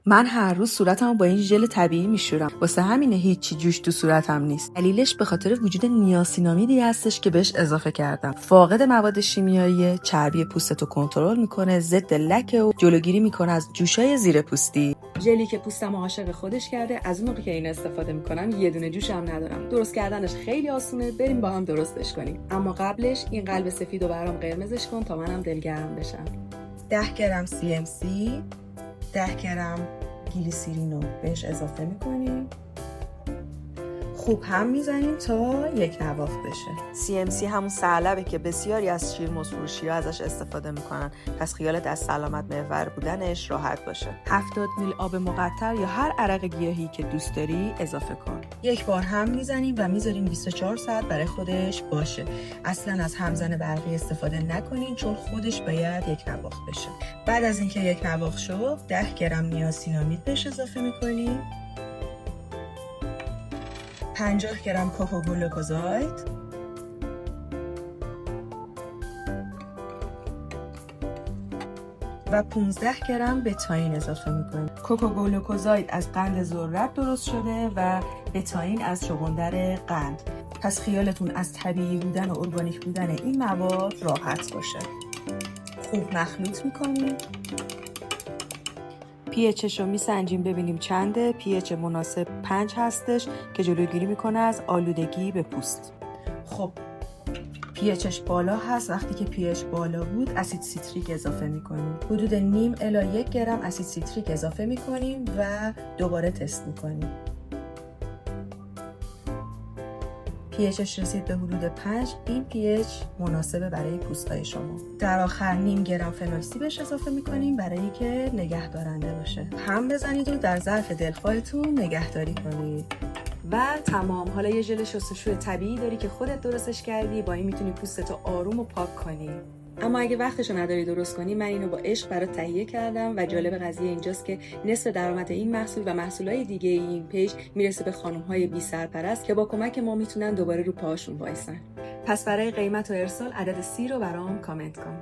من هر روز صورتمو با این ژل طبیعی میشورم، واسه همینه هیچی جوش تو صورتم نیست. دلیلش به خاطر وجود نیاسینامیدی هستش که بهش اضافه کردم. فاقد مواد شیمیایی، چربی پوستتو کنترل میکنه، ضد لکه و جلوگیری میکنه از جوشای زیر پوستی. ژلی که پوستمو عاشق خودش کرده. از اون موقعی که این استفاده میکنم یه دونه جوش هم ندارم. درست کردنش خیلی آسونه، بریم با هم درستش کنیم. اما قبلش این قلب سفیدو برام قرمزش کن تا منم دلگرم بشم. 10 گرم CMC، 10 گرم گلیسرین رو بهش اضافه میکنیم. خوب هم میزنیم تا یک نواخت بشه. CMC همون ثعلبه که بسیاری از شیرموز فروشی‌ها ازش استفاده میکنن، پس خیالت از سلامت محور بودنش راحت باشه. 70 میل آب مقطر یا هر عرق گیاهی که دوست داری اضافه کن. یک بار هم میزنیم و میذاریم 24 ساعت برای خودش باشه. اصلا از همزن برقی استفاده نکنین چون خودش باید یک نواخت بشه. بعد از اینکه یک نواخت شد 10 گرم نیاسینامید بهش اضافه میکنیم. 50 گرم کوکوگلوکوزاید، و 15 گرم بتاین اضافه میکنیم. کوکوگلوکوزاید از قند ذرت درست شده و بتاین از چغندر قند. پس خیالتون از طبیعی بودن و ارگانیک بودن این مواد راحت باشه. خوب مخلوط میکنیم. pHش رو میسنجیم ببینیم چنده. pH مناسب 5 هستش که جلوگیری میکنه از آلودگی به پوست. خب pHش بالا هست. وقتی که pH بالا بود اسید سیتریک اضافه میکنیم. حدود نیم الی 1 گرم اسید سیتریک اضافه میکنیم و دوباره تست میکنیم. pHش رسید به حدود 5. این pH مناسبه برای پوستای شما. در آخر نیم گرم فنوکسی بهش اضافه میکنیم برای که نگه دارنده باشه. هم بزنید و در ظرف دلخواهتون نگهداری کنید. و تمام. حالا یه ژل شستشوی طبیعی داری که خودت درستش کردی، با این میتونی پوستتو آروم و پاک کنی. اما اگه وقتشو نداری درست کنی، من اینو با عشق برات تهیه کردم و جالب قضیه اینجاست که نصف درآمد این محصول و محصولای دیگه این پیج میرسه به خانم‌های بی سرپرست که با کمک ما میتونن دوباره رو پاهاشون وایسن. پس برای قیمت و ارسال عدد 30 رو برام کامنت کن.